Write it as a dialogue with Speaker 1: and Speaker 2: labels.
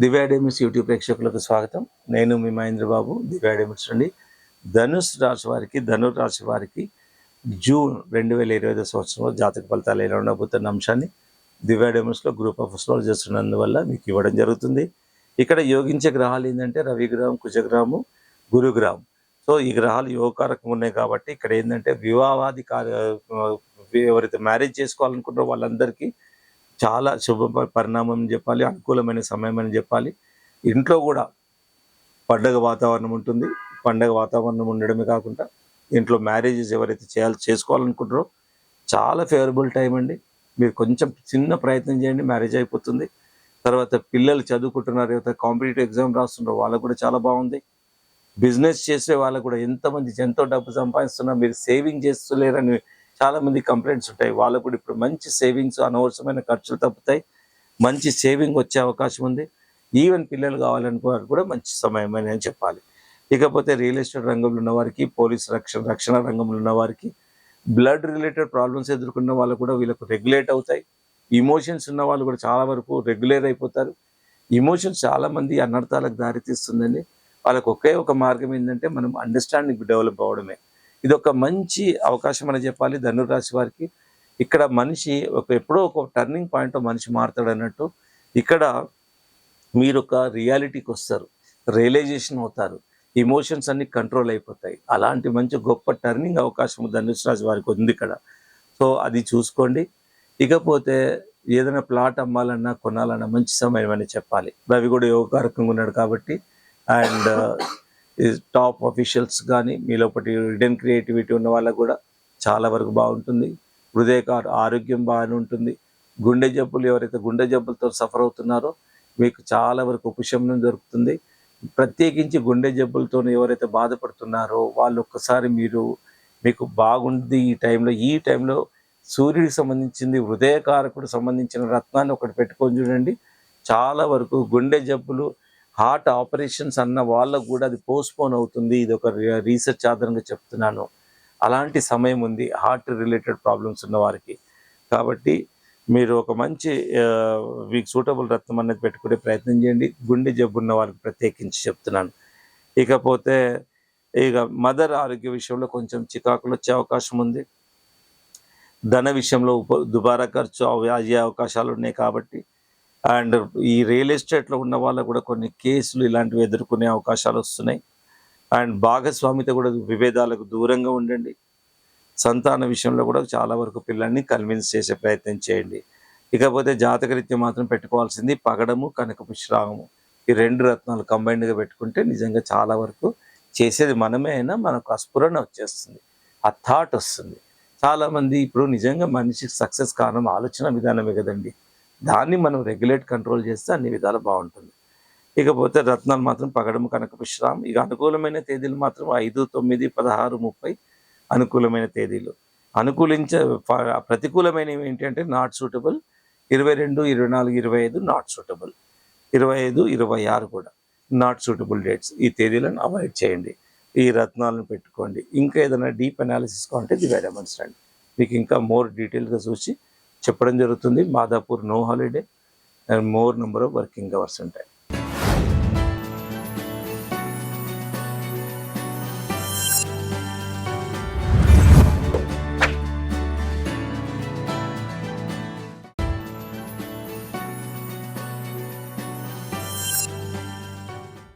Speaker 1: దివ్య diamonds YouTube ప్రేక్షకులకు స్వాగతం. నేను మీ మహేంద్రబాబు, దివ్య డైమండ్స్ నుండి. ధనుర్ రాశి వారికి జూన్ 2025 సంవత్సరంలో జాతక ఫలితాలు ఎలా ఉండబోతున్న అంశాన్ని దివ్య డైమండ్స్లో గ్రూప్ ఆఫ్ అస్ట్రాలజర్స్ ఉన్నందువల్ల మీకు ఇవ్వడం జరుగుతుంది. ఇక్కడ యోగించే గ్రహాలు ఏంటంటే రవిగ్రహం, కుజగ్రహము, గురుగ్రహం. సో ఈ గ్రహాలు యోగకారకం ఉన్నాయి కాబట్టి ఇక్కడ ఏంటంటే వివాహాది ఎవరైతే మ్యారేజ్ చేసుకోవాలనుకుంటారో వాళ్ళందరికీ చాలా శుభ పరిణామం చెప్పాలి, అనుకూలమైన సమయం అని చెప్పాలి. ఇంట్లో కూడా పండగ వాతావరణం ఉంటుంది. పండగ వాతావరణం ఉండడమే కాకుండా ఇంట్లో మ్యారేజెస్ ఎవరైతే చేసుకోవాలనుకుంటారో చాలా ఫేవరబుల్ టైం అండి. మీరు కొంచెం చిన్న ప్రయత్నం చేయండి, మ్యారేజ్ అయిపోతుంది. తర్వాత పిల్లలు చదువుకుంటున్నారు, ఎవరైతే కాంపిటేటివ్ ఎగ్జామ్ రాస్తున్నారో వాళ్ళకు కూడా చాలా బాగుంది. బిజినెస్ చేసే వాళ్ళకు కూడా ఎంతో డబ్బు సంపాదిస్తున్నారు, మీరు సేవింగ్ చేస్తలేరని చాలామంది కంప్లైంట్స్ ఉంటాయి. వాళ్ళకు కూడా ఇప్పుడు మంచి సేవింగ్స్, అనవసరమైన ఖర్చులు తప్పుతాయి, మంచి సేవింగ్ వచ్చే అవకాశం ఉంది. ఈవెన్ పిల్లలు కావాలనుకున్నారు కూడా మంచి సమయం అని చెప్పాలి. ఇకపోతే రియల్ ఎస్టేట్ రంగంలో ఉన్న వారికి, పోలీస్ రక్షణ రంగంలో ఉన్న వారికి, బ్లడ్ రిలేటెడ్ ప్రాబ్లమ్స్ ఎదుర్కొన్న వాళ్ళు కూడా వీళ్ళకు రెగ్యులేట్ అవుతాయి. ఇమోషన్స్ ఉన్న వాళ్ళు కూడా చాలా వరకు రెగ్యులేట్ అయిపోతారు. ఇమోషన్స్ చాలామంది అనర్థాలకు దారితీస్తుందండి. వాళ్ళకు ఒకే ఒక మార్గం ఏంటంటే మనం అండర్స్టాండింగ్ డెవలప్ అవ్వడమే. ఇది ఒక మంచి అవకాశం అని చెప్పాలి ధనుర్రాశి వారికి. ఇక్కడ మనిషి ఎప్పుడో ఒక టర్నింగ్ పాయింట్లో మనిషి మారుతాడు అన్నట్టు ఇక్కడ మీరు ఒక రియాలిటీకి వస్తారు, రియలైజేషన్ అవుతారు, ఇమోషన్స్ అన్ని కంట్రోల్ అయిపోతాయి. అలాంటి మంచి గొప్ప టర్నింగ్ అవకాశం ధనుసు రాశి వారికి ఉంది ఇక్కడ. సో అది చూసుకోండి. ఇకపోతే ఏదైనా ప్లాట్ అమ్మాలన్నా కొనాలన్నా మంచి సమయం అని చెప్పాలి. రవి కూడా యోగకారకంగా ఉన్నాడు కాబట్టి అండ్ టాప్ అఫీషియల్స్ కానీ మీలోపటి హిడెన్ క్రియేటివిటీ ఉన్న వాళ్ళకు కూడా చాలా వరకు బాగుంటుంది. ఆరోగ్యం బాగానే ఉంటుంది. గుండె జబ్బులు ఎవరైతే గుండె జబ్బులతో సఫర్ అవుతున్నారో మీకు చాలా వరకు ఉపశమనం దొరుకుతుంది. ప్రత్యేకించి గుండె జబ్బులతో ఎవరైతే బాధపడుతున్నారో వాళ్ళు ఒక్కసారి మీకు బాగుంది. ఈ టైంలో సూర్యుడికి సంబంధించింది హృదయకారకుడు సంబంధించిన రత్నాన్ని ఒకటి పెట్టుకొని చూడండి. చాలా వరకు గుండె జబ్బులు, హార్ట్ ఆపరేషన్స్ అన్న వాళ్ళకు కూడా అది పోస్ట్పోన్ అవుతుంది. ఇది ఒక రీసెర్చ్ ఆధారంగా చెప్తున్నాను. అలాంటి సమయం ఉంది హార్ట్ రిలేటెడ్ ప్రాబ్లమ్స్ ఉన్న వారికి. కాబట్టి మీరు ఒక మంచి మీకు సూటబుల్ రత్నం అనేది పెట్టుకునే ప్రయత్నం చేయండి, గుండె జబ్బు ఉన్న వాళ్ళకి ప్రత్యేకించి చెప్తున్నాను. ఇకపోతే మదర్ ఆరోగ్య విషయంలో కొంచెం చికాకులు వచ్చే అవకాశం ఉంది. ధన విషయంలో దుబారా ఖర్చు అయ్యే అవకాశాలు ఉన్నాయి కాబట్టి అండ్ ఈ రియల్ ఎస్టేట్లో ఉన్న వాళ్ళకు కూడా కొన్ని కేసులు ఇలాంటివి ఎదుర్కొనే అవకాశాలు వస్తున్నాయి. అండ్ భాగస్వామితో కూడా విభేదాలకు దూరంగా ఉండండి. సంతాన విషయంలో కూడా చాలా వరకు పిల్లల్ని కన్విన్స్ చేసే ప్రయత్నం చేయండి. ఇకపోతే జాతకరీత్యం మాత్రం పెట్టుకోవాల్సింది పగడము, కనకపుష్పరాగము. ఈ రెండు రత్నాలు కంబైన్డ్గా పెట్టుకుంటే నిజంగా చాలా వరకు చేసేది మనమే అయినా మనకు అస్ఫురణ వచ్చేస్తుంది, ఆ థాట్ వస్తుంది. చాలామంది ఇప్పుడు నిజంగా మనిషికి సక్సెస్ కారణం ఆలోచన విధానమే కదండి. దాన్ని మనం రెగ్యులేట్ కంట్రోల్ చేస్తే అన్ని విధాలు బాగుంటుంది. ఇకపోతే రత్నాలు మాత్రం పగడము, కనకపుష్పరాగం. ఇక అనుకూలమైన తేదీలు మాత్రం 5, 9, 16, 30 అనుకూలమైన తేదీలు. ప్రతికూలమైనవి ఏంటంటే నాట్ సూటబుల్ 22, 24, 25 నాట్ సూటబుల్, 25, 26 కూడా నాట్ సూటబుల్ డేట్స్. ఈ తేదీలను అవాయిడ్ చేయండి. ఈ రత్నాలను పెట్టుకోండి. ఇంకా ఏదైనా డీప్ అనాలిసిస్ కావాలంటే దివ్య డైమండ్స్ రండి, మీకు ఇంకా మోర్ డీటెయిల్గా చూసి చెప్పడం జరుగుతుంది. Madhapur, no holiday and more number of working hours ఉంటాయి.